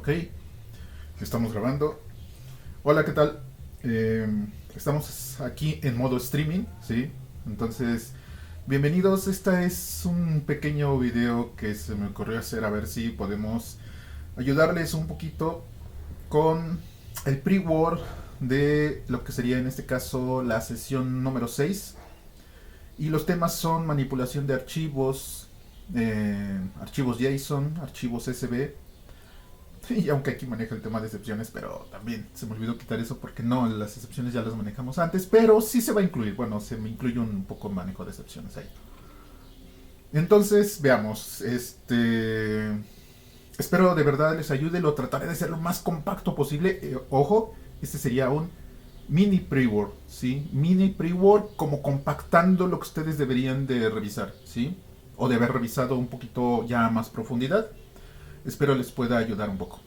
Ok, estamos grabando. Hola, ¿qué tal? Eh, Estamos aquí en modo streaming, ¿sí? Entonces, bienvenidos. Este es un pequeño video que se me ocurrió hacer a ver si podemos ayudarles un poquito con el pre-work de lo que sería en este caso la sesión número 6. Y los temas son manipulación de archivos, archivos JSON, archivos SB. Y aunque aquí maneja el tema de excepciones, pero también se me olvidó quitar eso porque no, las excepciones ya las manejamos antes, pero sí se va a incluir. Bueno, se me incluye un poco manejo de excepciones ahí. Entonces, veamos. Espero de verdad les ayude. Lo trataré de ser lo más compacto posible. Ojo, este sería un mini pre-work, ¿sí? Mini pre-work como compactando lo que ustedes deberían de revisar, ¿sí? O de haber revisado un poquito ya a más profundidad. Espero les pueda ayudar un poco.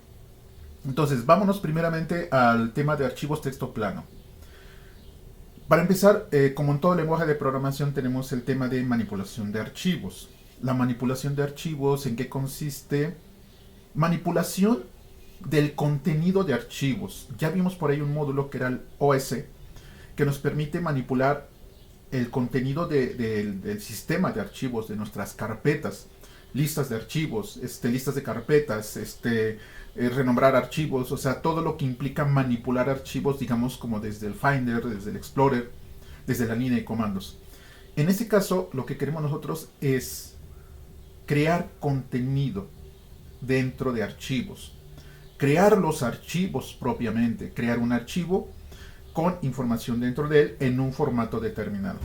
Entonces, vámonos primeramente al tema de archivos texto plano. Para empezar, como en todo lenguaje de programación, tenemos el tema de manipulación de archivos. La manipulación de archivos, ¿en qué consiste? Manipulación del contenido de archivos. Ya vimos por ahí un módulo que era el OS, que nos permite manipular el contenido del sistema de archivos, de nuestras carpetas, listas de archivos, listas de carpetas, renombrar archivos, o sea, todo lo que implica manipular archivos, digamos, como desde el Finder, desde el Explorer, desde la línea de comandos. En este caso, lo que queremos nosotros es crear contenido dentro de archivos, crear los archivos propiamente, crear un archivo con información dentro de él en un formato determinado.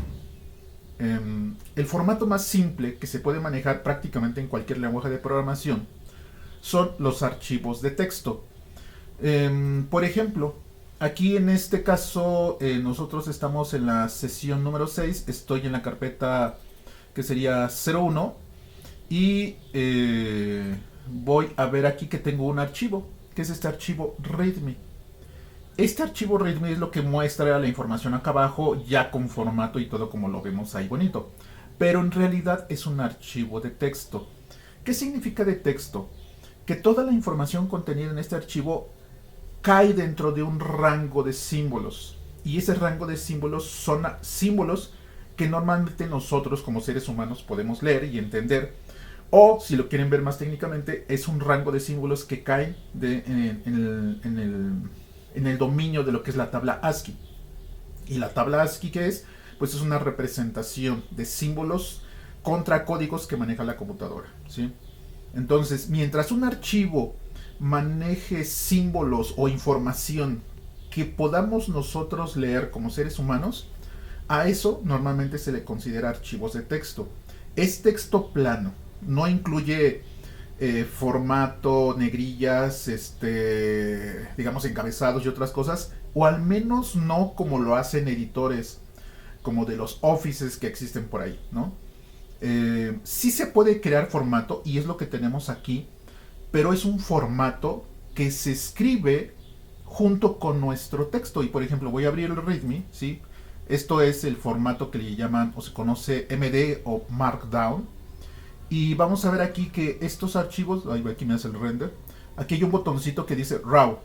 El formato más simple que se puede manejar prácticamente en cualquier lenguaje de programación son los archivos de texto. Por ejemplo, aquí en este caso nosotros estamos en la sesión número 6, estoy en la carpeta que sería 01 y voy a ver aquí que tengo un archivo, que es este archivo readme. Este archivo readme es lo que muestra la información acá abajo, ya con formato y todo como lo vemos ahí bonito. Pero en realidad es un archivo de texto. ¿Qué significa de texto? Que toda la información contenida en este archivo cae dentro de un rango de símbolos. Y ese rango de símbolos son símbolos que normalmente nosotros como seres humanos podemos leer y entender. O, si lo quieren ver más técnicamente, es un rango de símbolos que caen en el dominio de lo que es la tabla ASCII. ¿Y la tabla ASCII qué es? Pues es una representación de símbolos contra códigos que maneja la computadora, ¿sí? Entonces, mientras un archivo maneje símbolos o información que podamos nosotros leer como seres humanos, a eso normalmente se le considera archivos de texto. Es texto plano, no incluye formato, negrillas, digamos encabezados y otras cosas, o al menos no como lo hacen editores como de los offices que existen por ahí, ¿no? Sí se puede crear formato y es lo que tenemos aquí, pero es un formato que se escribe junto con nuestro texto. Y por ejemplo, voy a abrir el README, ¿sí? Esto es el formato que le llaman o se conoce MD o Markdown. Y vamos a ver aquí que estos archivos, aquí me hace el render, aquí hay un botoncito que dice RAW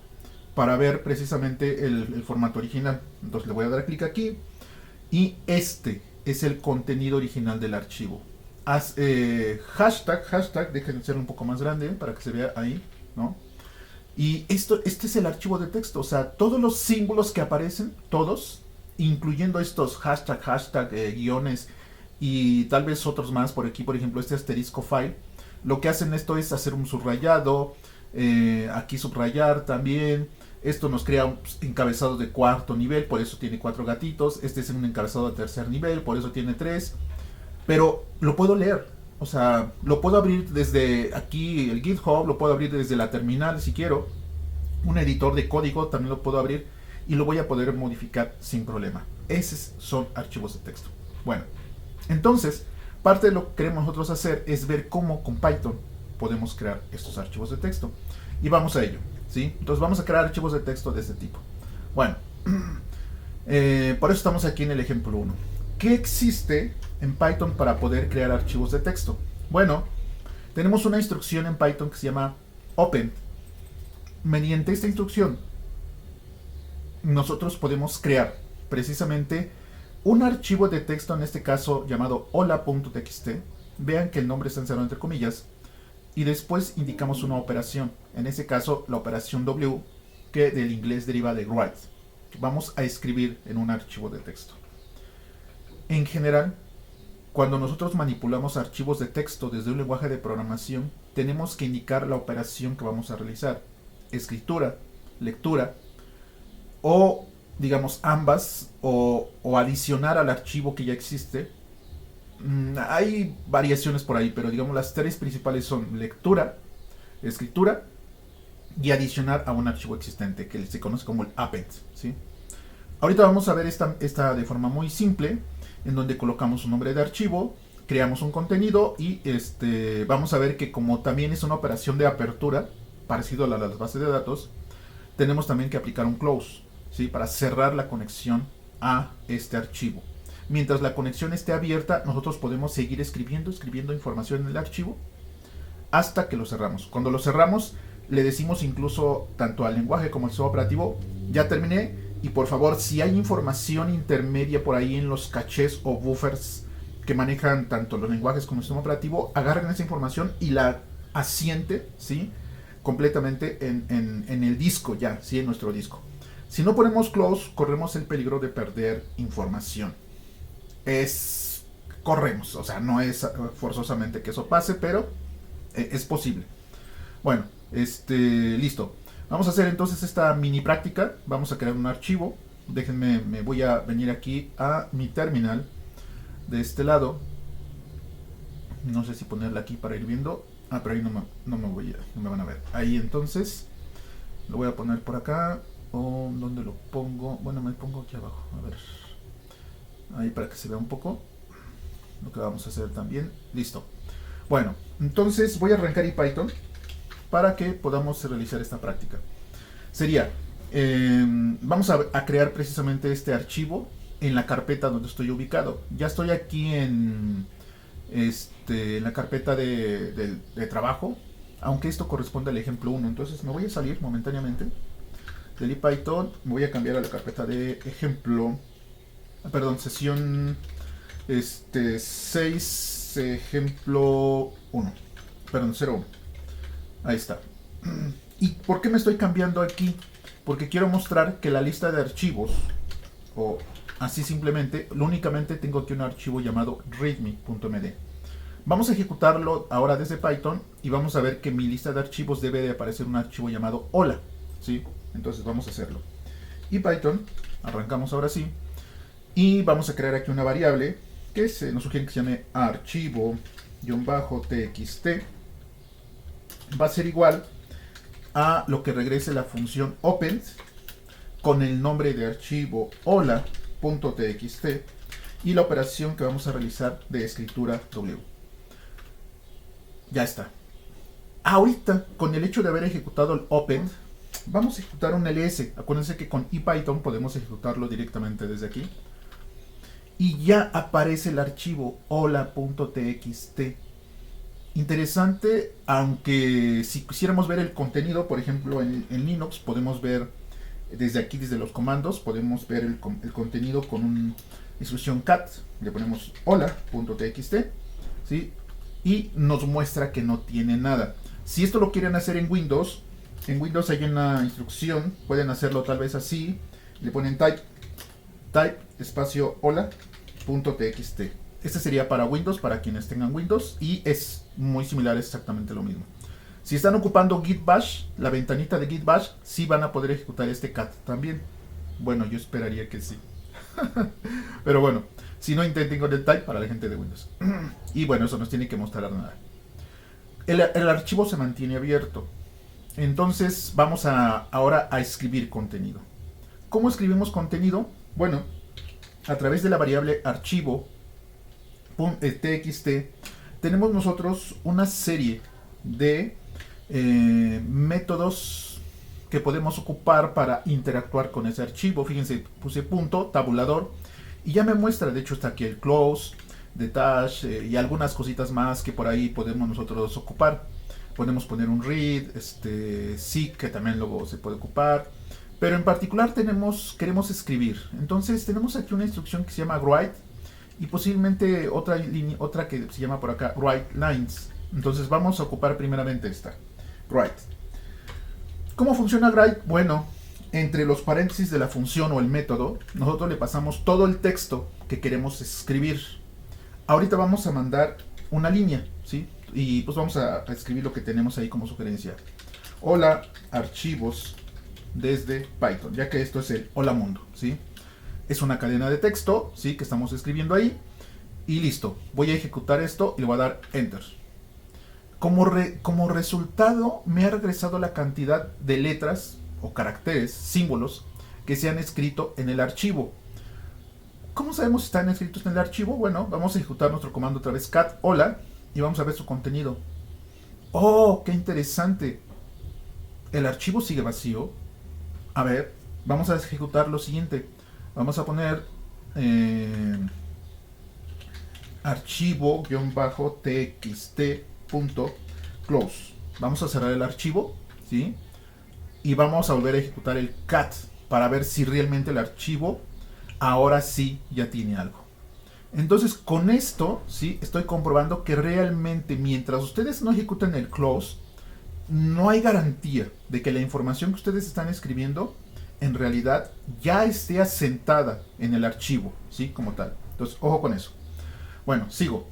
para ver precisamente el formato original. Entonces le voy a dar clic aquí y este es el contenido original del archivo. Hashtag, déjenme hacerlo un poco más grande para que se vea ahí, ¿no? Y este es el archivo de texto, o sea, todos los símbolos que aparecen, todos, incluyendo estos hashtag, guiones y tal vez otros más por aquí, por ejemplo este asterisco file, lo que hacen esto es hacer un subrayado, aquí subrayar también, esto nos crea un encabezado de cuarto nivel, por eso tiene 4 gatitos, este es un encabezado de tercer nivel, por eso tiene 3, pero lo puedo leer, o sea, lo puedo abrir desde aquí el GitHub, lo puedo abrir desde la terminal si quiero, un editor de código también lo puedo abrir y lo voy a poder modificar sin problema. Esos son archivos de texto. Bueno, entonces, parte de lo que queremos nosotros hacer es ver cómo con Python podemos crear estos archivos de texto. Y vamos a ello, ¿sí? Entonces vamos a crear archivos de texto de este tipo. Bueno, por eso estamos aquí en el ejemplo 1. ¿Qué existe en Python para poder crear archivos de texto? Bueno, tenemos una instrucción en Python que se llama open. mediante esta instrucción nosotros podemos crear precisamente un archivo de texto, en este caso llamado hola.txt. Vean que el nombre está encerrado entre comillas, y después indicamos una operación, en este caso la operación W, que del inglés deriva de write. Vamos a escribir en un archivo de texto. En general, cuando nosotros manipulamos archivos de texto desde un lenguaje de programación, tenemos que indicar la operación que vamos a realizar: escritura, lectura, o digamos ambas, o adicionar al archivo que ya existe. Hay variaciones por ahí, pero digamos las tres principales son lectura, escritura y adicionar a un archivo existente, que se conoce como el append, ¿sí? Ahorita vamos a ver esta de forma muy simple, en donde colocamos un nombre de archivo, creamos un contenido y vamos a ver que como también es una operación de apertura, parecido a las bases de datos, tenemos también que aplicar un close, ¿sí? Para cerrar la conexión a este archivo. Mientras la conexión esté abierta, nosotros podemos seguir escribiendo información en el archivo hasta que lo cerramos. Cuando lo cerramos, le decimos incluso tanto al lenguaje como al sistema operativo: ya terminé, y por favor, si hay información intermedia por ahí en los cachés o buffers que manejan tanto los lenguajes como el sistema operativo, agarren esa información y la asiente, ¿sí?, completamente en el disco, ya, ¿sí?, en nuestro disco. Si no ponemos close, corremos el peligro de perder información. Corremos, o sea, no es forzosamente que eso pase, pero es posible. Bueno, listo. Vamos a hacer entonces esta mini práctica. Vamos a crear un archivo. Déjenme, me voy a venir aquí a mi terminal de este lado. No sé si ponerla aquí para ir viendo. Pero ahí no me van a ver. Ahí entonces lo voy a poner por acá. ¿O dónde lo pongo? Bueno, me pongo aquí abajo. A ver. Ahí para que se vea un poco lo que vamos a hacer también. Listo. Bueno, entonces voy a arrancar Python para que podamos realizar esta práctica. Sería, vamos a crear precisamente este archivo en la carpeta donde estoy ubicado. Ya estoy aquí en la carpeta de trabajo, aunque esto corresponde al ejemplo 1. Entonces me voy a salir momentáneamente del Python, me voy a cambiar a la carpeta de ejemplo, perdón, sesión 6, ejemplo 1, perdón, 01. Ahí está. ¿Y por qué me estoy cambiando aquí? Porque quiero mostrar que la lista de archivos, o así simplemente, únicamente tengo aquí un archivo llamado readme.md. Vamos a ejecutarlo ahora desde Python y vamos a ver que en mi lista de archivos debe de aparecer un archivo llamado hola, ¿sí? Entonces vamos a hacerlo. Y Python, arrancamos ahora sí, y vamos a crear aquí una variable que nos sugiere que se llame archivo-txt. Va a ser igual a lo que regrese la función append con el nombre de archivo hola.txt y la operación que vamos a realizar de escritura W. Ya está. Ahorita, con el hecho de haber ejecutado el append, vamos a ejecutar un ls. Acuérdense que con Python podemos ejecutarlo directamente desde aquí. Y ya aparece el archivo hola.txt. Interesante, aunque si quisiéramos ver el contenido, por ejemplo en Linux, podemos ver desde aquí, desde los comandos, podemos ver el contenido con una instrucción cat. Le ponemos hola.txt, ¿sí? Y nos muestra que no tiene nada. Si esto lo quieren hacer en Windows hay una instrucción, pueden hacerlo tal vez así, le ponen type espacio hola.txt. Este sería para Windows, para quienes tengan Windows, y es muy similar, es exactamente lo mismo. Si están ocupando Git Bash, la ventanita de Git Bash, sí van a poder ejecutar este cat también. Bueno, yo esperaría que sí. Pero bueno, si no, intenten con el type para la gente de Windows. Y bueno, eso nos tiene que mostrar nada. El archivo se mantiene abierto. Entonces vamos ahora a escribir contenido. ¿Cómo escribimos contenido? Bueno, a través de la variable archivo.txt tenemos nosotros una serie de métodos que podemos ocupar para interactuar con ese archivo. Fíjense, puse punto, tabulador, y ya me muestra, de hecho está aquí el close, detach y algunas cositas más que por ahí podemos nosotros ocupar. Podemos poner un read, seek, que también luego se puede ocupar. Pero en particular queremos escribir. Entonces tenemos aquí una instrucción que se llama write y posiblemente otra que se llama por acá write lines. Entonces vamos a ocupar primeramente esta, write. ¿Cómo funciona el write? Bueno, entre los paréntesis de la función o el método, nosotros le pasamos todo el texto que queremos escribir. Ahorita vamos a mandar una línea, ¿sí? Y pues vamos a escribir lo que tenemos ahí como sugerencia. Hola, archivos desde Python, ya que esto es el hola mundo, ¿sí? Es una cadena de texto, ¿sí? Que estamos escribiendo ahí. Y listo, voy a ejecutar esto y le voy a dar enter. Como resultado me ha regresado la cantidad de letras o caracteres, símbolos, que se han escrito en el archivo. ¿Cómo sabemos si están escritos en el archivo? Bueno, vamos a ejecutar nuestro comando otra vez, cat hola, y vamos a ver su contenido. ¡Oh, qué interesante! El archivo sigue vacío. A ver, vamos a ejecutar lo siguiente. Vamos a poner archivo-txt.close. Vamos a cerrar el archivo, ¿sí? Y vamos a volver a ejecutar el cat para ver si realmente el archivo ahora sí ya tiene algo. Entonces con esto, ¿sí? Estoy comprobando que realmente mientras ustedes no ejecuten el close, no hay garantía de que la información que ustedes están escribiendo en realidad ya esté asentada en el archivo, ¿sí? Como tal. Entonces, ojo con eso. Bueno, sigo.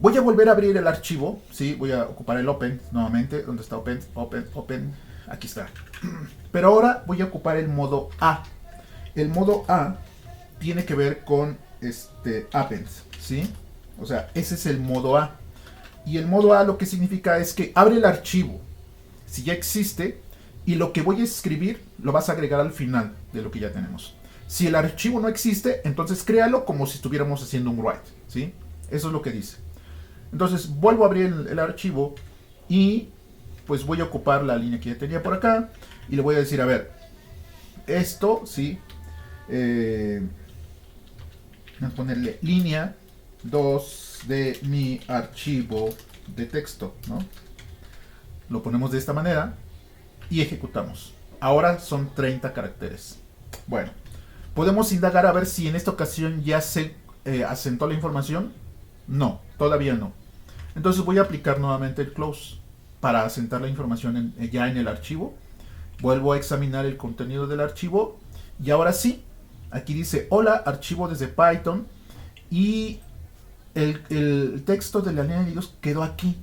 Voy a volver a abrir el archivo, ¿sí? Voy a ocupar el open nuevamente. ¿Dónde está open? Open. Aquí está. Pero ahora voy a ocupar el modo A. El modo A tiene que ver con append, ¿sí? O sea, ese es el modo A. Y el modo A lo que significa es que abre el archivo, si ya existe, y lo que voy a escribir lo vas a agregar al final de lo que ya tenemos. Si el archivo no existe, entonces créalo como si estuviéramos haciendo un write, ¿sí? Eso es lo que dice. Entonces vuelvo a abrir el archivo y pues voy a ocupar la línea que ya tenía por acá y le voy a decir, a ver, esto, ¿sí? Vamos a ponerle línea 2 de mi archivo de texto, ¿no? Lo ponemos de esta manera y ejecutamos. Ahora son 30 caracteres. Bueno, podemos indagar a ver si en esta ocasión ya se asentó la información. No, todavía no. Entonces voy a aplicar nuevamente el close para asentar la información ya en el archivo. Vuelvo a examinar el contenido del archivo y ahora sí, aquí dice hola, archivo desde Python, y el texto de la línea de 2 quedó aquí.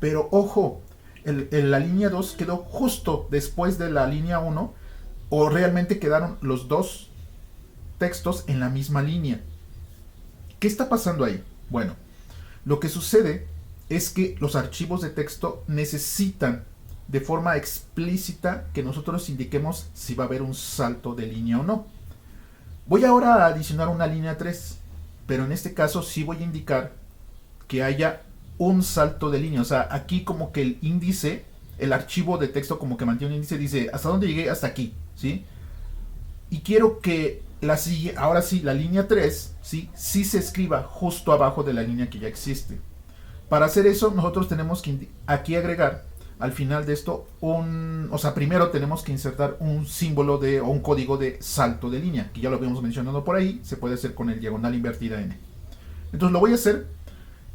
Pero ojo, la línea 2 quedó justo después de la línea 1, o realmente quedaron los dos textos en la misma línea. ¿Qué está pasando ahí? Bueno, lo que sucede es que los archivos de texto necesitan de forma explícita que nosotros indiquemos si va a haber un salto de línea o no. Voy ahora a adicionar una línea 3, pero en este caso sí voy a indicar que haya un salto de línea. O sea, aquí como que el índice, el archivo de texto como que mantiene un índice, dice hasta dónde llegué, hasta aquí, ¿sí? Y quiero que ahora sí, la línea 3, ¿sí? Sí se escriba justo abajo de la línea que ya existe. Para hacer eso, nosotros tenemos que aquí agregar al final de esto o sea, primero tenemos que insertar un símbolo o un código de salto de línea, que ya lo habíamos mencionado por ahí, se puede hacer con el diagonal invertida n. Entonces lo voy a hacer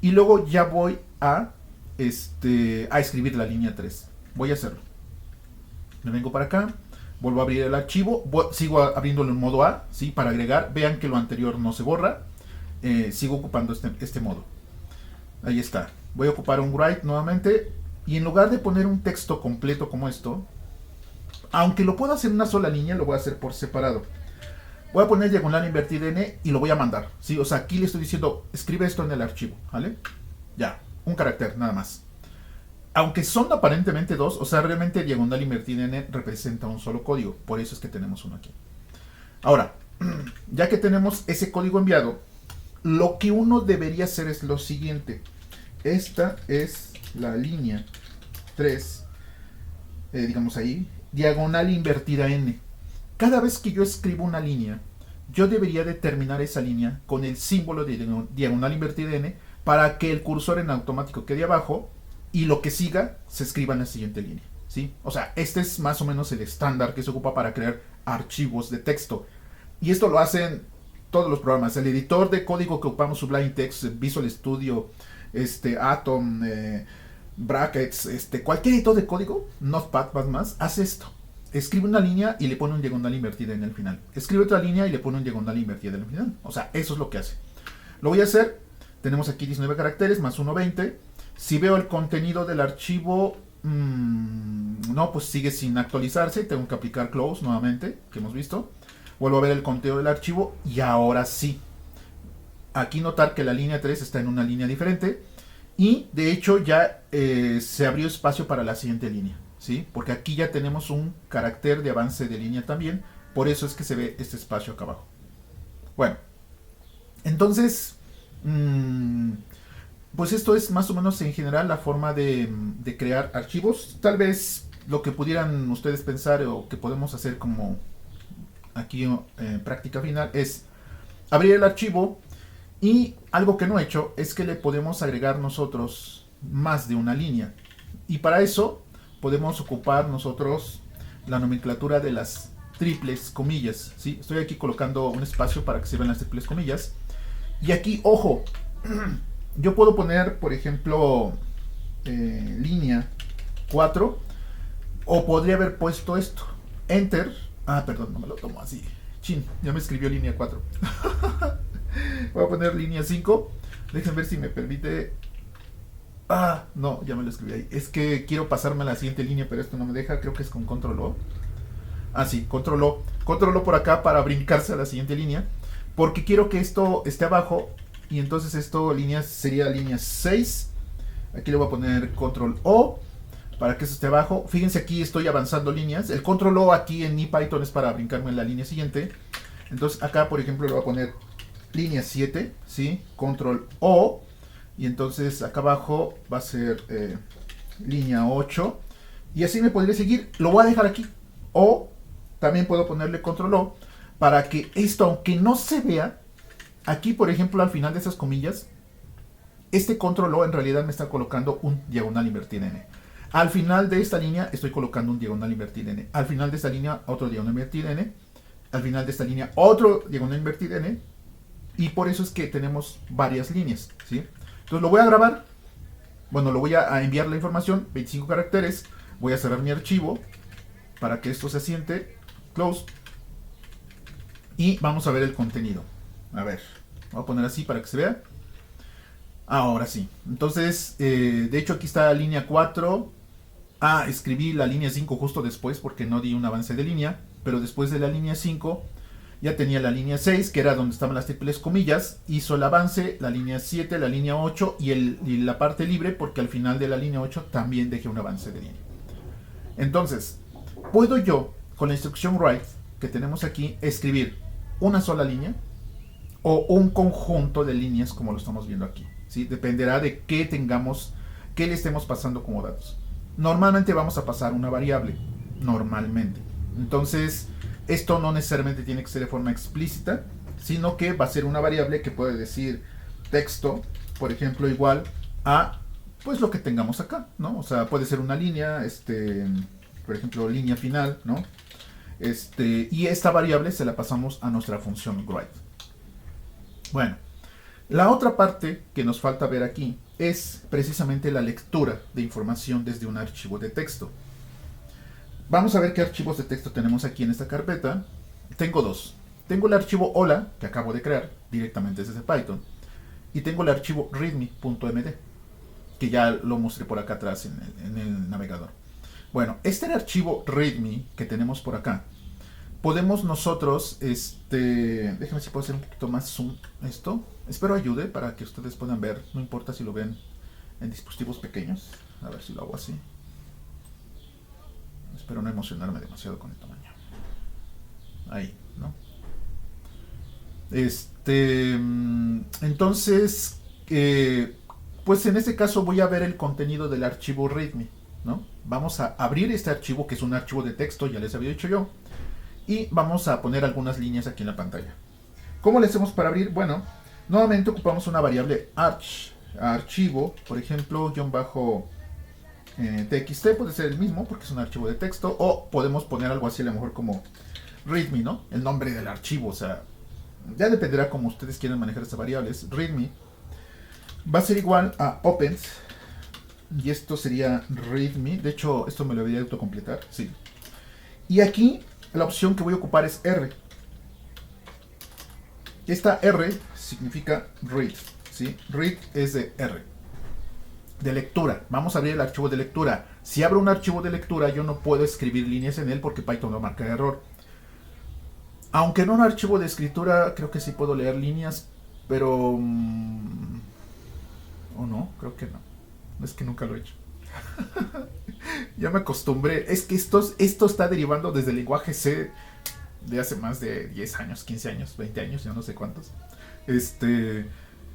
y luego ya voy a escribir la línea 3. Voy a hacerlo. Me vengo para acá, vuelvo a abrir el archivo, sigo abriéndolo en modo A, ¿sí? Para agregar, vean que lo anterior no se borra, sigo ocupando este modo. Ahí está. Voy a ocupar un write nuevamente. Y en lugar de poner un texto completo como esto, aunque lo puedo hacer en una sola línea, lo voy a hacer por separado. Voy a poner diagonal invertida n y lo voy a mandar, ¿sí? O sea, aquí le estoy diciendo, escribe esto en el archivo, ¿vale? Ya, un carácter, nada más. Aunque son aparentemente dos, o sea, realmente diagonal invertida n representa un solo código. Por eso es que tenemos uno aquí. Ahora, ya que tenemos ese código enviado, lo que uno debería hacer es lo siguiente. Esta es la línea 3, digamos ahí, diagonal invertida n. Cada vez que yo escribo una línea, yo debería determinar esa línea con el símbolo de diagonal invertida n para que el cursor en automático quede abajo y lo que siga se escriba en la siguiente línea, ¿sí? O sea, este es más o menos el estándar que se ocupa para crear archivos de texto. Y esto lo hacen todos los programas. El editor de código que ocupamos, Sublime Text, Visual Studio, Atom, Brackets, cualquier editor de código, Notepad más, hace esto. Escribe una línea y le pone un diagonal invertida en el final. Escribe otra línea y le pone un diagonal invertida en el final. O sea, eso es lo que hace. Lo voy a hacer. Tenemos aquí 19 caracteres más 1, 20. Si veo el contenido del archivo, no, pues sigue sin actualizarse. Tengo que aplicar close nuevamente, que hemos visto. Vuelvo a ver el contenido del archivo y ahora sí. Aquí notar que la línea 3 está en una línea diferente. Y de hecho ya se abrió espacio para la siguiente línea, ¿sí? Porque aquí ya tenemos un carácter de avance de línea también. Por eso es que se ve este espacio acá abajo. Bueno, entonces, pues esto es más o menos en general la forma de crear archivos. Tal vez lo que pudieran ustedes pensar o que podemos hacer como aquí práctica final es abrir el archivo. Y algo que no he hecho es que le podemos agregar nosotros más de una línea. Y para eso podemos ocupar nosotros la nomenclatura de las triples comillas, ¿sí? Estoy aquí colocando un espacio para que se vean las triples comillas. Y aquí, ojo, yo puedo poner, por ejemplo, línea 4. O podría haber puesto esto, Enter. Ah, perdón, no me lo tomo así. Chin, ya me escribió línea 4. Voy a poner línea 5. Déjenme ver si me permite. Ah, no, ya me lo escribí ahí. Es que quiero pasarme a la siguiente línea, pero esto no me deja. Creo que es con control O. Ah, sí, control O. Control O por acá para brincarse a la siguiente línea. Porque quiero que esto esté abajo. Y entonces esto sería línea 6. Aquí le voy a poner control O para que eso esté abajo. Fíjense, aquí estoy avanzando líneas. El control O aquí en MiPython es para brincarme en la línea siguiente. Entonces acá, por ejemplo, le voy a poner línea 7, ¿sí? Control O. Y entonces acá abajo va a ser línea 8. Y así me podría seguir. Lo voy a dejar aquí. O también puedo ponerle control O para que esto, aunque no se vea, aquí, por ejemplo, al final de esas comillas, este control O en realidad me está colocando un diagonal invertido N. Al final de esta línea estoy colocando un diagonal invertido N. Al final de esta línea otro diagonal invertido N. Al final de esta línea otro diagonal invertido N. Y por eso es que tenemos varias líneas, ¿sí? Entonces lo voy a grabar. Bueno, lo voy a enviar la información, 25 caracteres. Voy a cerrar mi archivo para que esto se asiente. Close. Y vamos a ver el contenido. A ver, voy a poner así para que se vea. Ahora sí. Entonces, de hecho aquí está la línea 4. Ah, escribí la línea 5 justo después porque no di un avance de línea. Pero después de la línea 5 ya tenía la línea 6, que era donde estaban las triples comillas. Hizo el avance, la línea 7, la línea 8 y la parte libre, porque al final de la línea 8 también dejé un avance de línea. Entonces, puedo yo, con la instrucción write que tenemos aquí, escribir una sola línea o un conjunto de líneas como lo estamos viendo aquí, ¿sí? Dependerá de qué tengamos, qué le estemos pasando como datos. Normalmente vamos a pasar una variable, normalmente. Entonces, esto no necesariamente tiene que ser de forma explícita, sino que va a ser una variable que puede decir texto, por ejemplo, igual a pues lo que tengamos acá, ¿no? O sea, puede ser una línea, por ejemplo, línea final, ¿no? Y esta variable se la pasamos a nuestra función write. Bueno, la otra parte que nos falta ver aquí es precisamente la lectura de información desde un archivo de texto. Vamos a ver qué archivos de texto tenemos aquí en esta carpeta. Tengo dos. Tengo el archivo hola, que acabo de crear directamente desde Python. Y tengo el archivo readme.md, que ya lo mostré por acá atrás en el navegador. Bueno, este archivo readme que tenemos por acá, podemos nosotros, déjenme si puedo hacer un poquito más zoom esto. Espero ayude para que ustedes puedan ver, no importa si lo ven en dispositivos pequeños. A ver si lo hago así. Espero no emocionarme demasiado con el tamaño. Ahí, ¿no? Entonces, pues en este caso voy a ver el contenido del archivo readme, ¿no? Vamos a abrir este archivo, que es un archivo de texto, ya les había dicho yo. Y vamos a poner algunas líneas aquí en la pantalla. ¿Cómo le hacemos para abrir? Bueno, nuevamente ocupamos una variable archivo, por ejemplo, TXT puede ser el mismo porque es un archivo de texto, o podemos poner algo así a lo mejor como readme, ¿no? El nombre del archivo, o sea, ya dependerá como ustedes quieran manejar estas variables. Readme va a ser igual a open, y esto sería readme. De hecho, esto me lo debería autocompletar, sí. Y aquí la opción que voy a ocupar es R. Esta R significa read, ¿sí? Read es de R, de lectura. Vamos a abrir el archivo de lectura. Si abro un archivo de lectura, yo no puedo escribir líneas en él porque Python lo marca de error. Aunque en un archivo de escritura creo que sí puedo leer líneas, pero... o no, creo que no. Es que nunca lo he hecho. Ya me acostumbré. Es que esto está derivando desde el lenguaje C de hace más de 10 años, 15 años, 20 años, ya no sé cuántos.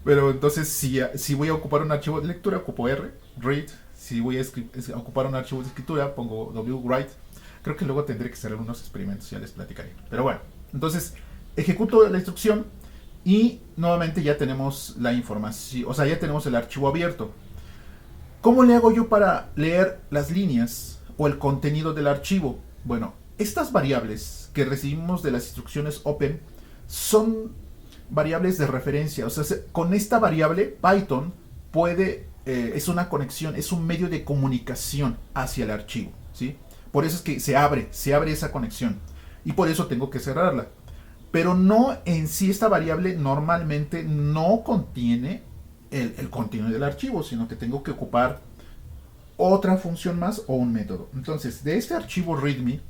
Pero entonces si voy a ocupar un archivo de lectura, ocupo R, read. Si voy a ocupar un archivo de escritura, pongo W, write. Creo que luego tendré que hacer algunos experimentos, ya les platicaré. Pero bueno, entonces ejecuto la instrucción y nuevamente ya tenemos la información, o sea, ya tenemos el archivo abierto. ¿Cómo le hago yo para leer las líneas o el contenido del archivo? Bueno, estas variables que recibimos de las instrucciones open son variables de referencia. O sea, con esta variable Python puede, es una conexión, es un medio de comunicación hacia el archivo, ¿sí? Por eso es que se abre esa conexión y por eso tengo que cerrarla. Pero no en sí, esta variable normalmente no contiene el contenido del archivo, sino que tengo que ocupar otra función más o un método. Entonces, de este archivo readme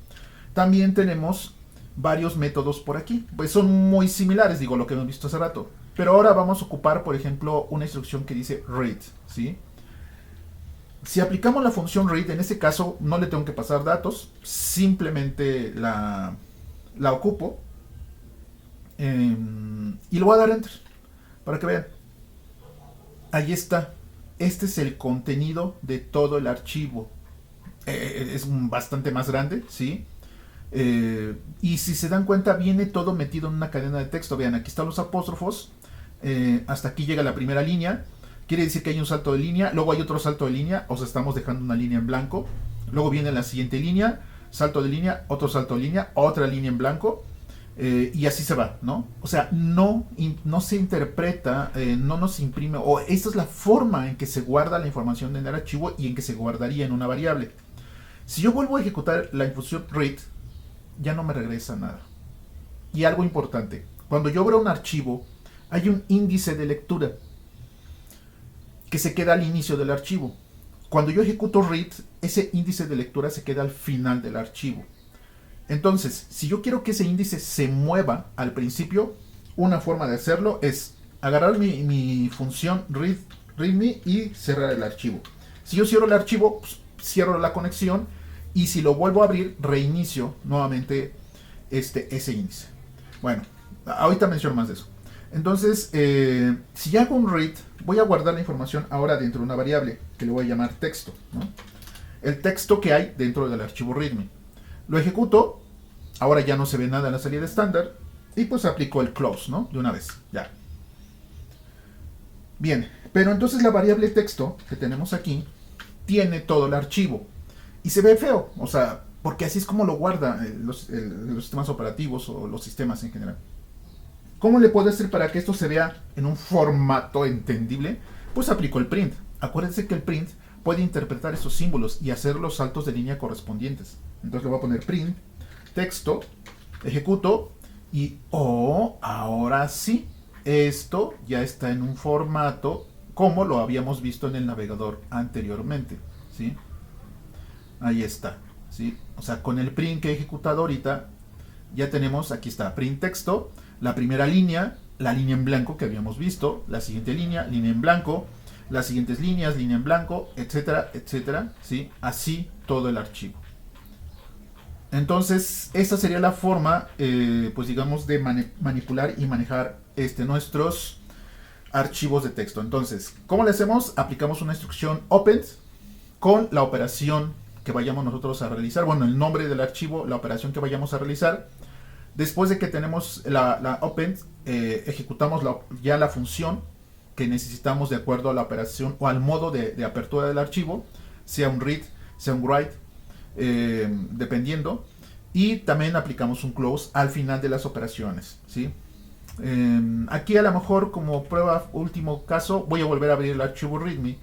también tenemos varios métodos por aquí. Pues son muy similares, digo, lo que hemos visto hace rato. Pero ahora vamos a ocupar, por ejemplo, una instrucción que dice read, ¿sí? Si aplicamos la función read, en este caso no le tengo que pasar datos, simplemente la ocupo y le voy a dar enter para que vean. Ahí está. Este es el contenido de todo el archivo. Es bastante más grande, ¿sí? Y si se dan cuenta, viene todo metido en una cadena de texto. Vean, aquí están los apóstrofos. Hasta aquí llega la primera línea. Quiere decir que hay un salto de línea. Luego hay otro salto de línea. O sea, estamos dejando una línea en blanco. Luego viene la siguiente línea. Salto de línea. Otro salto de línea. Otra línea en blanco. Y así se va, ¿no? O sea, no se interpreta, no nos imprime, o esta es la forma en que se guarda la información en el archivo y en que se guardaría en una variable. Si yo vuelvo a ejecutar la instrucción read, ya no me regresa nada. Y algo importante, cuando yo abro un archivo, hay un índice de lectura que se queda al inicio del archivo. Cuando yo ejecuto read, ese índice de lectura se queda al final del archivo. Entonces, si yo quiero que ese índice se mueva al principio, una forma de hacerlo es agarrar mi función readme y cerrar el archivo. Si yo cierro el archivo, pues, cierro la conexión, y si lo vuelvo a abrir, reinicio nuevamente ese índice. Bueno, ahorita menciono más de eso. Entonces, si hago un read, voy a guardar la información ahora dentro de una variable que le voy a llamar texto, ¿no? El texto que hay dentro del archivo readme. Lo ejecuto, ahora ya no se ve nada en la salida estándar, y pues aplico el close, ¿no? De una vez, ya. Bien, pero entonces la variable texto que tenemos aquí tiene todo el archivo, y se ve feo, o sea, porque así es como lo guarda los sistemas operativos o los sistemas en general. ¿Cómo le puedo hacer para que esto se vea en un formato entendible? Pues aplico el print. Acuérdense que el print puede interpretar estos símbolos y hacer los saltos de línea correspondientes. Entonces le voy a poner print, texto, ejecuto y ahora sí, esto ya está en un formato como lo habíamos visto en el navegador anteriormente, ¿sí? Ahí está, ¿sí? O sea, con el print que he ejecutado ahorita, ya tenemos, aquí está, print texto, la primera línea, la línea en blanco que habíamos visto, la siguiente línea en blanco, las siguientes líneas, línea en blanco, etcétera, etcétera, ¿sí? Así todo el archivo. Entonces, esta sería la forma, pues digamos, de manipular y manejar nuestros archivos de texto. Entonces, ¿cómo le hacemos? Aplicamos una instrucción open con la operación que vayamos nosotros a realizar. Bueno, el nombre del archivo, la operación que vayamos a realizar. Después de que tenemos la open, ejecutamos ya la función que necesitamos de acuerdo a la operación o al modo de apertura del archivo. sea un read, sea un write, dependiendo. Y también aplicamos un close al final de las operaciones, ¿sí? Aquí a lo mejor como prueba último caso voy a volver a abrir el archivo readme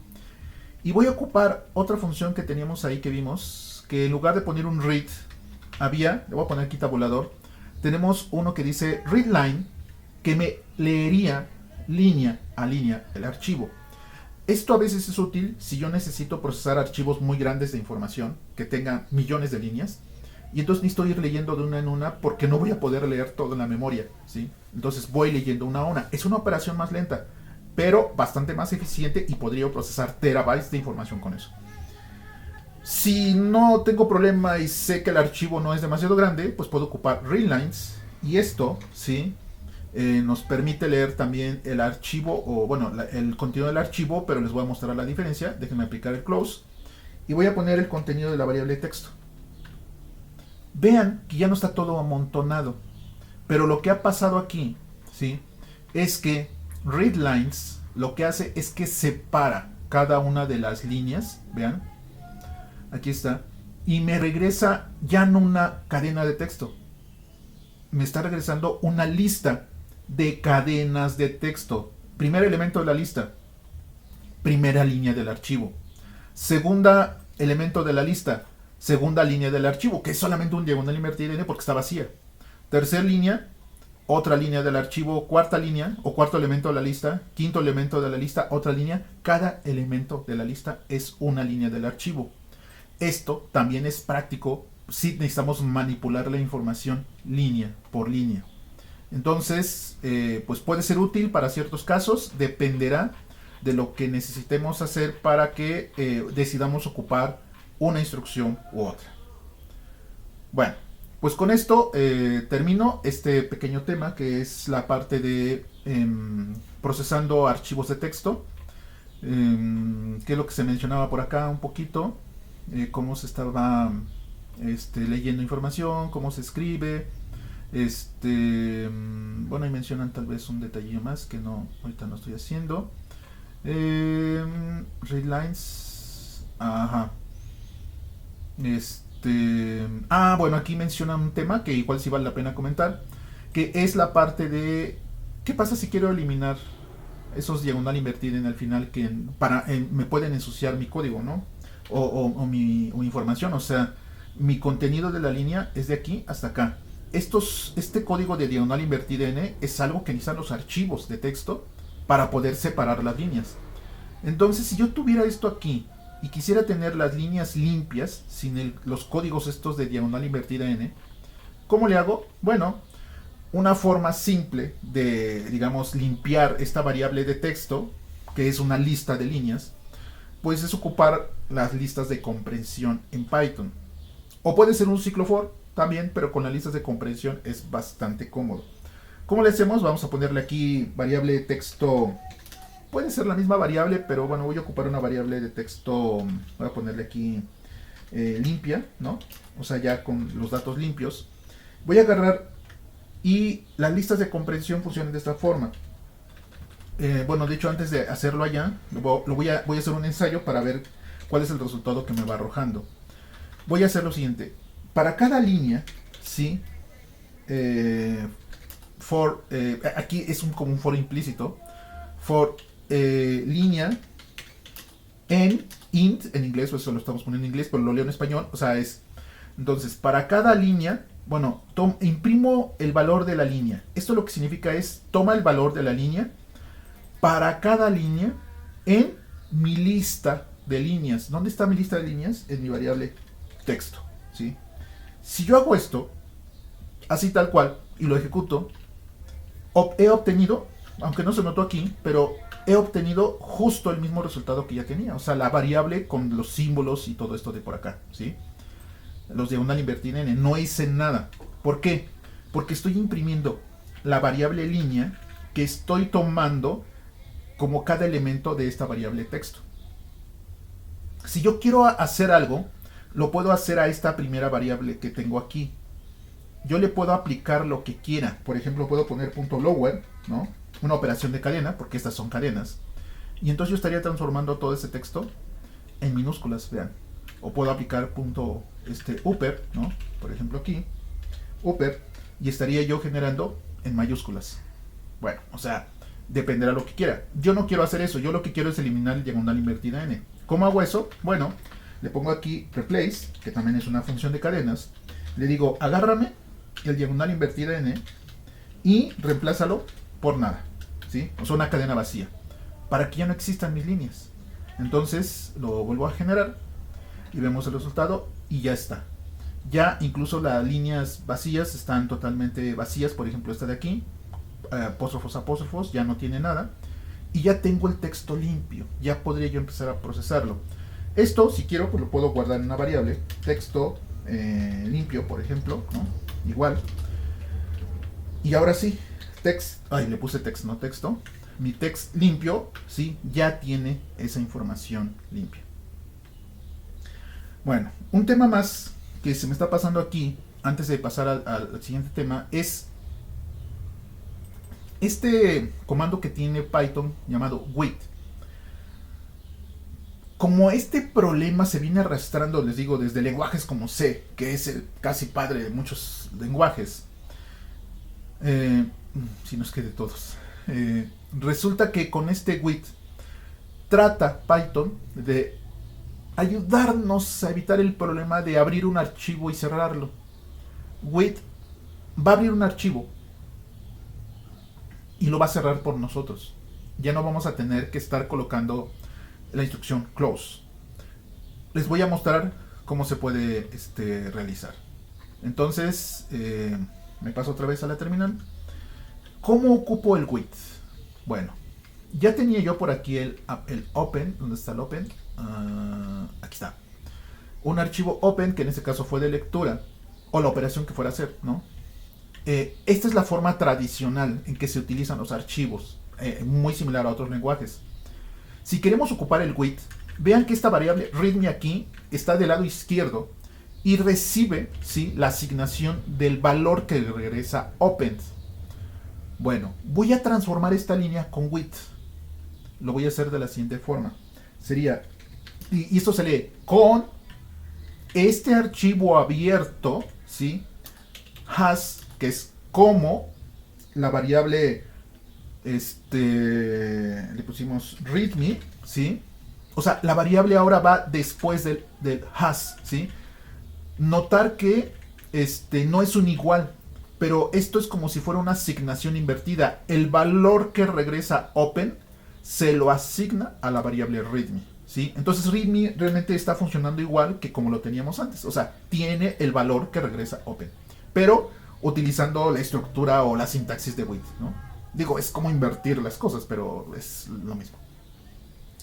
y voy a ocupar otra función que teníamos ahí que vimos, que en lugar de poner un read le voy a poner aquí tabulador, tenemos uno que dice readline, que me leería línea a línea el archivo. Esto a veces es útil si yo necesito procesar archivos muy grandes de información que tengan millones de líneas, y entonces necesito ir leyendo de una en una porque no voy a poder leer todo en la memoria, ¿sí? Entonces voy leyendo una a una. Es una operación más lenta, pero bastante más eficiente, y podría procesar terabytes de información con eso. Si no tengo problema y sé que el archivo no es demasiado grande, pues puedo ocupar readlines, y esto, ¿sí? Nos permite leer también el archivo, o bueno, el contenido del archivo, pero les voy a mostrar la diferencia. Déjenme aplicar el close y voy a poner el contenido de la variable de texto. Vean que ya no está todo amontonado, pero lo que ha pasado aquí, ¿sí?, es que readlines lo que hace es que separa cada una de las líneas, vean, aquí está, y me regresa ya no una cadena de texto, me está regresando una lista de cadenas de texto. Primer elemento de la lista, primera línea del archivo. Segunda elemento de la lista, segunda línea del archivo, que es solamente un diagonal invertido n porque está vacía. Tercera línea, otra línea del archivo. Cuarta línea o cuarto elemento de la lista. Quinto elemento de la lista, otra línea. Cada elemento de la lista es una línea del archivo. Esto también es práctico si necesitamos manipular la información línea por línea. Entonces, pues puede ser útil para ciertos casos, dependerá de lo que necesitemos hacer para que decidamos ocupar una instrucción u otra. Bueno, pues con esto termino este pequeño tema, que es la parte de procesando archivos de texto, que es lo que se mencionaba por acá un poquito, cómo se estaba leyendo información, cómo se escribe. Bueno, ahí mencionan tal vez un detallillo más que ahorita no estoy haciendo. Readlines, ajá. Bueno, aquí mencionan un tema que igual sí vale la pena comentar, que es la parte de ¿qué pasa si quiero eliminar esos diagonal invertido en el final que me pueden ensuciar mi código, ¿no? O mi información, o sea, mi contenido de la línea es de aquí hasta acá. Este código de diagonal invertida n es algo que necesitan los archivos de texto para poder separar las líneas. Entonces, si yo tuviera esto aquí y quisiera tener las líneas limpias, sin los códigos estos de diagonal invertida n, ¿cómo le hago? Bueno, una forma simple de, digamos, limpiar esta variable de texto, que es una lista de líneas, pues es ocupar las listas de comprensión en Python. O puede ser un ciclo for también, pero con las listas de comprensión es bastante cómodo. ¿Cómo le hacemos? Vamos a ponerle aquí variable de texto. Puede ser la misma variable, pero bueno, voy a ocupar una variable de texto. Voy a ponerle aquí limpia, ¿no? O sea, ya con los datos limpios. Voy a agarrar y las listas de comprensión funcionan de esta forma. Bueno, de hecho, antes de hacerlo allá, voy a hacer un ensayo para ver cuál es el resultado que me va arrojando. Voy a hacer lo siguiente. Para cada línea, ¿sí? Aquí es como un for implícito. For línea int, en inglés, pues eso lo estamos poniendo en inglés, pero lo leo en español. O sea, entonces, para cada línea, bueno, imprimo el valor de la línea. Esto lo que significa es, toma el valor de la línea para cada línea en mi lista de líneas. ¿Dónde está mi lista de líneas? En mi variable texto, ¿sí? Si yo hago esto, así tal cual, y lo ejecuto, he obtenido, aunque no se notó aquí, pero he obtenido justo el mismo resultado que ya tenía. O sea, la variable con los símbolos y todo esto de por acá, ¿sí? Los diagonal invertida n, no hice nada. ¿Por qué? Porque estoy imprimiendo la variable línea que estoy tomando como cada elemento de esta variable texto. Si yo quiero hacer algo, lo puedo hacer a esta primera variable que tengo aquí. Yo le puedo aplicar lo que quiera. Por ejemplo, puedo poner .lower, ¿no? Una operación de cadena, porque estas son cadenas. Y entonces yo estaría transformando todo ese texto en minúsculas, vean. O puedo aplicar punto upper, ¿no? Por ejemplo aquí, upper, y estaría yo generando en mayúsculas. Bueno, o sea, dependerá lo que quiera. Yo no quiero hacer eso, yo lo que quiero es eliminar el diagonal invertida n. ¿Cómo hago eso? Bueno, le pongo aquí replace, que también es una función de cadenas. Le digo, agárrame el diagonal invertida n y reemplázalo por nada, ¿sí? O sea, una cadena vacía, para que ya no existan mis líneas. Entonces lo vuelvo a generar y vemos el resultado y ya está. Ya incluso las líneas vacías están totalmente vacías. Por ejemplo, esta de aquí, apóstrofos, apóstrofos, ya no tiene nada. Y ya tengo el texto limpio. Ya podría yo empezar a procesarlo. Esto, si quiero, pues lo puedo guardar en una variable. Texto limpio, por ejemplo, ¿no? Igual. Y ahora sí, le puse text, no texto. Mi text limpio, sí, ya tiene esa información limpia. Bueno, un tema más que se me está pasando aquí, antes de pasar al siguiente tema, es este comando que tiene Python llamado with. Como este problema se viene arrastrando, les digo, desde lenguajes como C, que es el casi padre de muchos lenguajes, si no es que de todos, resulta que con este with trata Python de ayudarnos a evitar el problema de abrir un archivo y cerrarlo. With va a abrir un archivo y lo va a cerrar por nosotros. Ya no vamos a tener que estar colocando la instrucción close. Les voy a mostrar cómo se puede realizar. Entonces, me paso otra vez a la terminal. ¿Cómo ocupo el with? Bueno, ya tenía yo por aquí el open. ¿Dónde está el open? Aquí está. Un archivo open, que en este caso fue de lectura, o la operación que fuera a hacer, ¿no? Esta es la forma tradicional en que se utilizan los archivos, muy similar a otros lenguajes. Si queremos ocupar el with, vean que esta variable readme aquí está del lado izquierdo y recibe, ¿sí?, la asignación del valor que regresa open. Bueno, voy a transformar esta línea con with. Lo voy a hacer de la siguiente forma. Sería, y esto se lee con este archivo abierto, ¿sí?, has, que es como la variable, le pusimos readme, ¿sí? O sea, la variable ahora va después del has, ¿sí? Notar que no es un igual, pero esto es como si fuera una asignación invertida. El valor que regresa open se lo asigna a la variable readme, ¿sí? Entonces readme realmente está funcionando igual que como lo teníamos antes. O sea, tiene el valor que regresa open, pero utilizando la estructura o la sintaxis de with, ¿no? Digo, es como invertir las cosas, pero es lo mismo.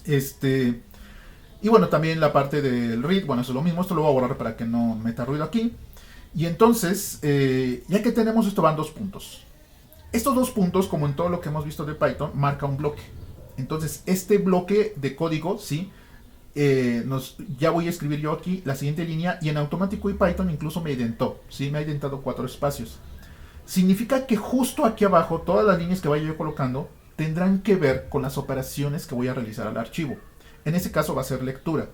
Y bueno, también la parte del read, bueno, eso es lo mismo. Esto lo voy a borrar para que no meta ruido aquí. Y entonces, ya que tenemos esto, van 2 puntos. Estos 2 puntos, como en todo lo que hemos visto de Python, marca un bloque. Entonces, este bloque de código, ¿sí?, ya voy a escribir yo aquí la siguiente línea, y en automático y Python incluso me identó, ¿sí? Me ha identado 4 espacios. Significa que justo aquí abajo todas las líneas que vaya yo colocando tendrán que ver con las operaciones que voy a realizar al archivo. En este caso va a ser lectura,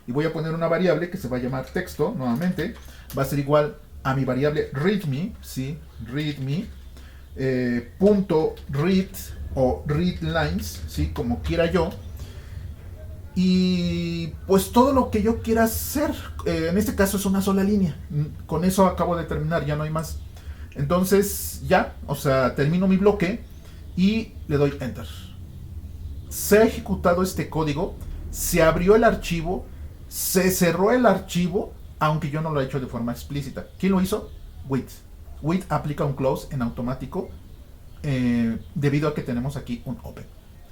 y voy a poner una variable que se va a llamar texto. Nuevamente va a ser igual a mi variable readme, ¿sí? Readme punto read o readlines, ¿sí?, como quiera yo. Y pues todo lo que yo quiera hacer, en este caso es una sola línea. Con eso acabo de terminar, ya no hay más. Entonces ya, o sea, termino mi bloque y le doy enter. Se ha ejecutado este código, se abrió el archivo, se cerró el archivo, aunque yo no lo he hecho de forma explícita. ¿Quién lo hizo? With. With aplica un close en automático, debido a que tenemos aquí un open.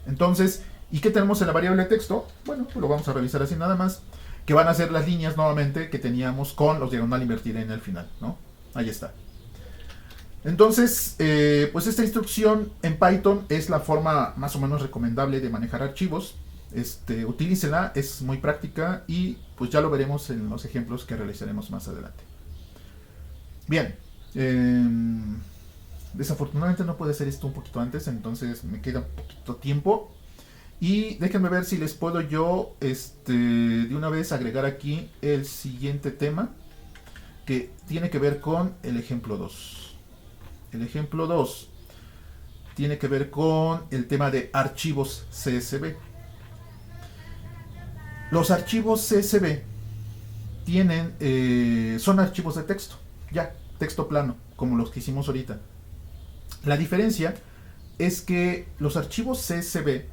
Entonces, ¿y qué tenemos en la variable de texto? Bueno, pues lo vamos a revisar así nada más, que van a ser las líneas nuevamente que teníamos con los diagonal invertida en el final, ¿no? Ahí está. Entonces, pues esta instrucción en Python es la forma más o menos recomendable de manejar archivos. Utilícenla, es muy práctica, y pues ya lo veremos en los ejemplos que realizaremos más adelante. Bien, desafortunadamente no pude hacer esto un poquito antes, entonces me queda un poquito tiempo. Y déjenme ver si les puedo yo de una vez agregar aquí el siguiente tema que tiene que ver con el ejemplo 2. El ejemplo 2 tiene que ver con el tema de archivos CSV. Los archivos CSV son archivos de texto, ya, texto plano, como los que hicimos ahorita. La diferencia es que los archivos CSV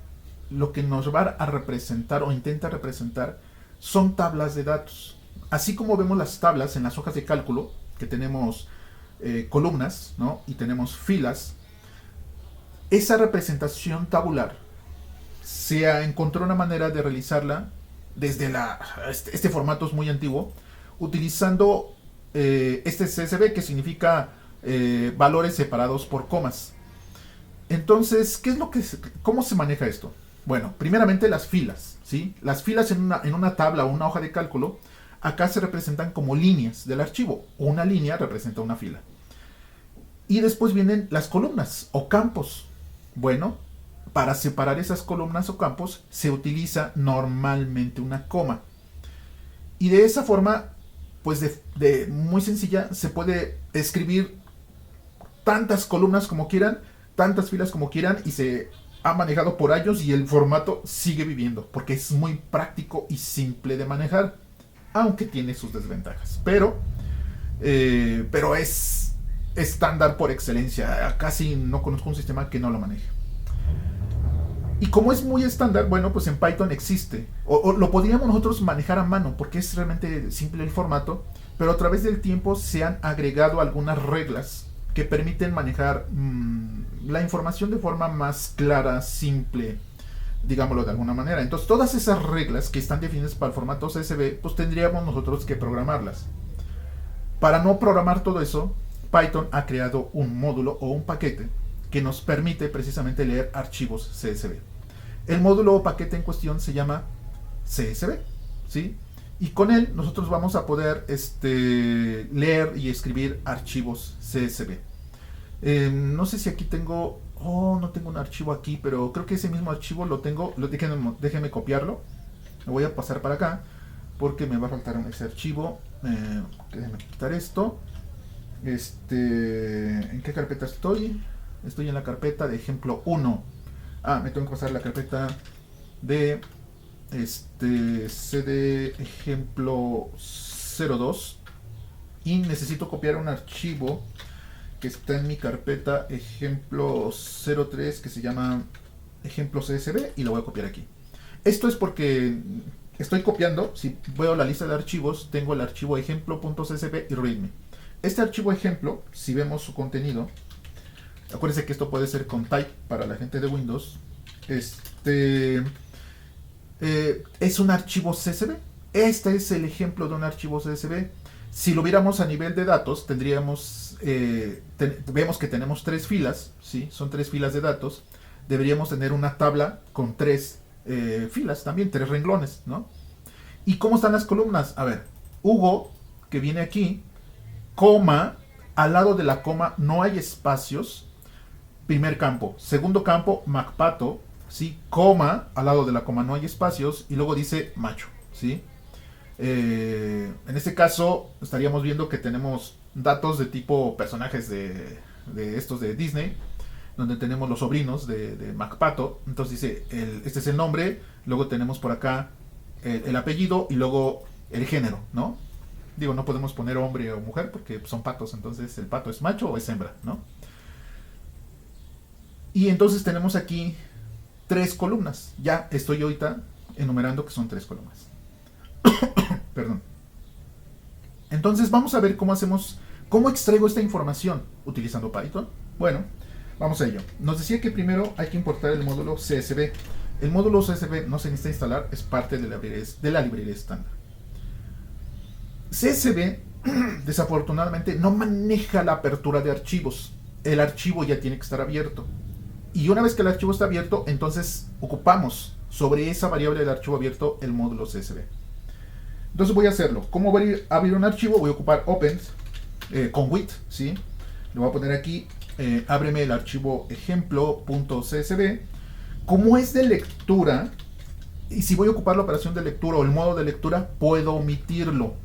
lo que nos va a representar o intenta representar son tablas de datos. Así como vemos las tablas en las hojas de cálculo, que tenemos columnas, ¿no? Y tenemos filas, esa representación tabular se encontró una manera de realizarla desde este formato es muy antiguo, utilizando este CSV, que significa valores separados por comas. Entonces, ¿cómo se maneja esto? Bueno, primeramente las filas, ¿sí? Las filas en una tabla o una hoja de cálculo, acá se representan como líneas del archivo. Una línea representa una fila. Y después vienen las columnas o campos. Bueno, para separar esas columnas o campos se utiliza normalmente una coma. Y de esa forma, pues de muy sencilla, se puede escribir tantas columnas como quieran, tantas filas como quieran, y se ha manejado por años y el formato sigue viviendo, porque es muy práctico y simple de manejar, aunque tiene sus desventajas. Pero es estándar por excelencia. Casi no conozco un sistema que no lo maneje. Y como es muy estándar, bueno, pues en Python existe. O lo podríamos nosotros manejar a mano, porque es realmente simple el formato, pero a través del tiempo se han agregado algunas reglas que permiten manejar la información de forma más clara, simple, digámoslo de alguna manera. Entonces, todas esas reglas que están definidas para el formato CSV, pues tendríamos nosotros que programarlas. Para no programar todo eso, Python ha creado un módulo o un paquete que nos permite precisamente leer archivos CSV. El módulo o paquete en cuestión se llama CSV, ¿sí? Y con él nosotros vamos a poder leer y escribir archivos CSV. No sé si aquí tengo... no tengo un archivo aquí, pero creo que ese mismo archivo lo tengo. Déjenme copiarlo. Lo voy a pasar para acá porque me va a faltar ese archivo. Déjenme quitar esto. ¿En qué carpeta estoy? Estoy en la carpeta de ejemplo 1. Me tengo que pasar la carpeta de CD ejemplo 02. Y necesito copiar un archivo que está en mi carpeta ejemplo 03, que se llama ejemplo CSV, y lo voy a copiar aquí. Esto es porque estoy copiando. Si veo la lista de archivos, tengo el archivo ejemplo.csv y readme. Este archivo ejemplo, si vemos su contenido, acuérdense que esto puede ser con type para la gente de Windows. Es un archivo CSV. Este es el ejemplo de un archivo CSV. Si lo viéramos a nivel de datos, tendríamos, vemos que tenemos 3 filas, ¿sí? Son 3 filas de datos. Deberíamos tener una tabla con 3 filas también, 3 renglones, ¿no? ¿Y cómo están las columnas? A ver, Hugo, que viene aquí, coma, al lado de la coma no hay espacios. Primer campo. Segundo campo, MacPato, ¿sí? Coma, al lado de la coma no hay espacios, y luego dice macho, ¿sí? En este caso estaríamos viendo que tenemos datos de tipo personajes de estos de Disney, donde tenemos los sobrinos de MacPato. Entonces dice, este es el nombre, luego tenemos por acá el apellido y luego el género, ¿no? Digo, no podemos poner hombre o mujer porque son patos, entonces el pato es macho o es hembra, ¿no? Y entonces tenemos aquí 3 columnas. Ya estoy ahorita enumerando que son 3 columnas. Perdón. Entonces vamos a ver cómo extraigo esta información utilizando Python. Bueno, vamos a ello. Nos decía que primero hay que importar el módulo CSV. El módulo CSV no se necesita instalar, es parte de la librería estándar. CSV desafortunadamente no maneja la apertura de archivos. El archivo ya tiene que estar abierto. Y una vez que el archivo está abierto, entonces ocupamos sobre esa variable del archivo abierto el módulo CSV. Entonces voy a hacerlo. ¿Cómo voy a abrir un archivo? Voy a ocupar open con with, ¿sí? Le voy a poner aquí, ábreme el archivo ejemplo.csv Como es de lectura, y si voy a ocupar la operación de lectura o el modo de lectura, puedo omitirlo.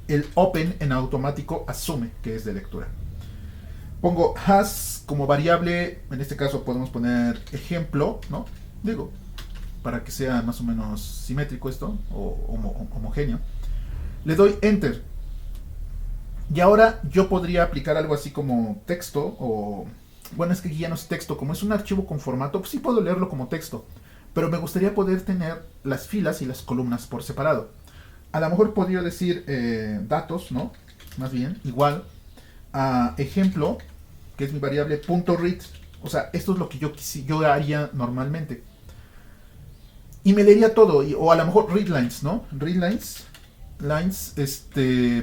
El open en automático asume que es de lectura. Pongo has como variable, en este caso podemos poner ejemplo, ¿no? Digo, para que sea más o menos simétrico esto, o homogéneo. Le doy enter. Y ahora yo podría aplicar algo así como texto, o... Bueno, es que aquí ya no es texto, como es un archivo con formato, pues sí puedo leerlo como texto. Pero me gustaría poder tener las filas y las columnas por separado. A lo mejor podría decir datos, ¿no? Más bien, igual a ejemplo, que es mi variable .read. O sea, esto es lo que yo haría normalmente. Y me leería todo, o a lo mejor readlines, ¿no? Readlines,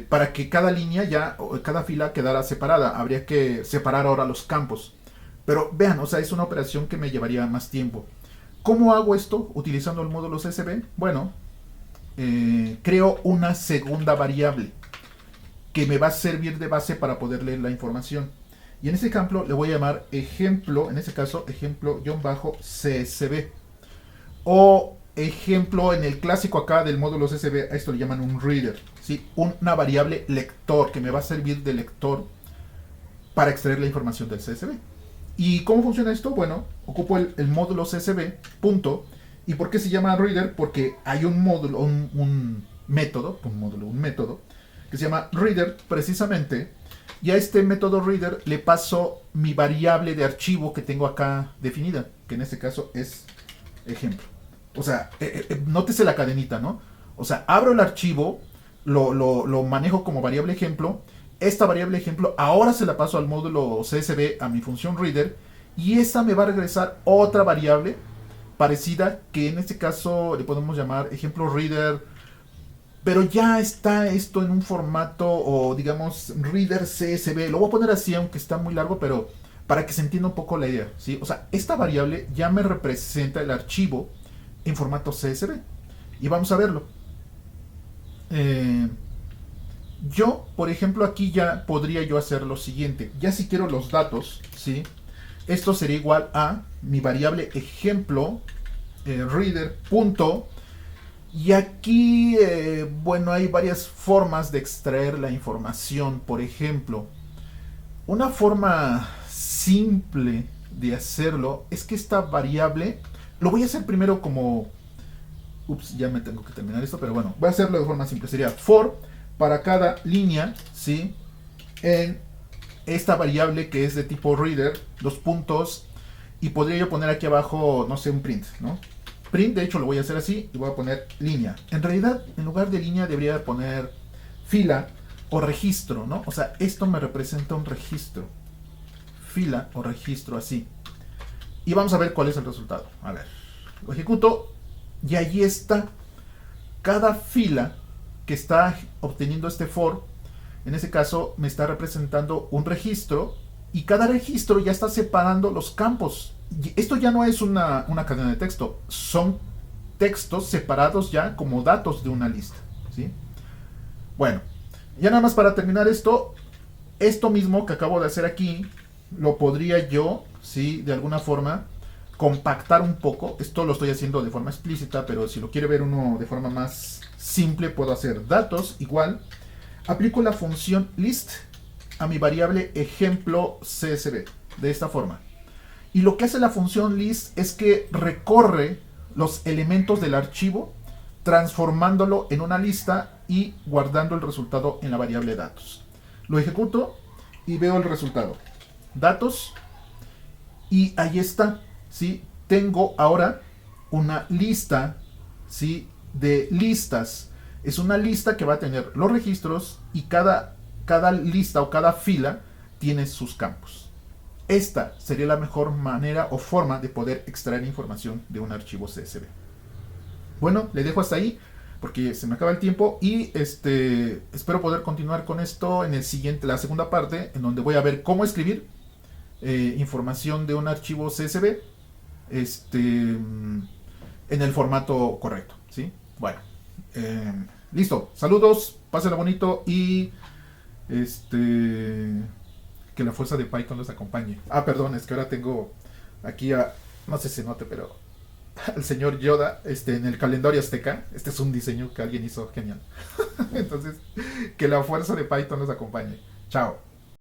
para que cada línea ya, o cada fila quedara separada. Habría que separar ahora los campos. Pero vean, o sea, es una operación que me llevaría más tiempo. ¿Cómo hago esto utilizando el módulo CSV? Bueno, creo una segunda variable que me va a servir de base para poder leer la información. Y en este ejemplo le voy a llamar ejemplo, en este caso ejemplo-csv. O ejemplo, en el clásico acá del módulo CSV, a esto le llaman un reader, ¿sí? Una variable lector que me va a servir de lector para extraer la información del CSV. ¿Y cómo funciona esto? Bueno, ocupo el módulo CSV, punto. ¿Y por qué se llama reader? Porque hay un módulo, un método que se llama reader precisamente. Y a este método reader le paso mi variable de archivo que tengo acá definida, que en este caso es ejemplo. O sea, nótese la cadenita, ¿no? O sea, abro el archivo, lo manejo como variable ejemplo. Esta variable ejemplo ahora se la paso al módulo CSV, a mi función reader, y esta me va a regresar otra variable parecida, que en este caso le podemos llamar ejemplo reader, pero ya está esto en un formato, o digamos reader CSV. Lo voy a poner así, aunque está muy largo, pero para que se entienda un poco la idea, ¿sí? O sea, esta variable ya me representa el archivo en formato CSV. Y vamos a verlo. Yo, por ejemplo, aquí ya podría yo hacer lo siguiente. Ya si quiero los datos, ¿sí? Esto sería igual a mi variable ejemplo, reader, punto. Y aquí, bueno, hay varias formas de extraer la información. Por ejemplo, una forma simple de hacerlo es que esta variable, lo voy a hacer primero como... Ups, ya me tengo que terminar esto, pero bueno, voy a hacerlo de forma simple. Sería for para cada línea, ¿sí? En esta variable que es de tipo reader, dos puntos, y podría yo poner aquí abajo, no sé, un print, ¿no? Print, de hecho lo voy a hacer así, y voy a poner línea. En realidad, en lugar de línea debería poner fila o registro, ¿no? O sea, esto me representa un registro. Fila o registro, así. Y vamos a ver cuál es el resultado. A ver, lo ejecuto, y allí está. Cada fila que está obteniendo este for, en ese caso me está representando un registro, y cada registro ya está separando los campos. Y esto ya no es una cadena de texto, son textos separados ya como datos de una lista, ¿sí? Bueno, ya nada más para terminar esto mismo que acabo de hacer aquí, lo podría yo, ¿sí? De alguna forma compactar un poco. Esto lo estoy haciendo de forma explícita, pero si lo quiere ver uno de forma más simple, puedo hacer datos igual. Aplico la función list a mi variable ejemplo CSV de esta forma. Y lo que hace la función list es que recorre los elementos del archivo, transformándolo en una lista y guardando el resultado en la variable datos. Lo ejecuto y veo el resultado. Datos, y ahí está, ¿sí? Tengo ahora una lista, ¿sí? De listas. Es una lista que va a tener los registros, y cada lista o cada fila tiene sus campos. Esta sería la mejor manera o forma de poder extraer información de un archivo CSV. Bueno, le dejo hasta ahí porque se me acaba el tiempo, y espero poder continuar con esto en la segunda parte, en donde voy a ver cómo escribir información de un archivo CSV en el formato correcto, ¿sí? Bueno, listo. Saludos, pásenlo bonito, y que la fuerza de Python los acompañe. Ah, perdón, es que ahora tengo aquí no sé si se note, pero al señor Yoda en el calendario azteca. Este es un diseño que alguien hizo genial. Entonces, que la fuerza de Python nos acompañe. Chao.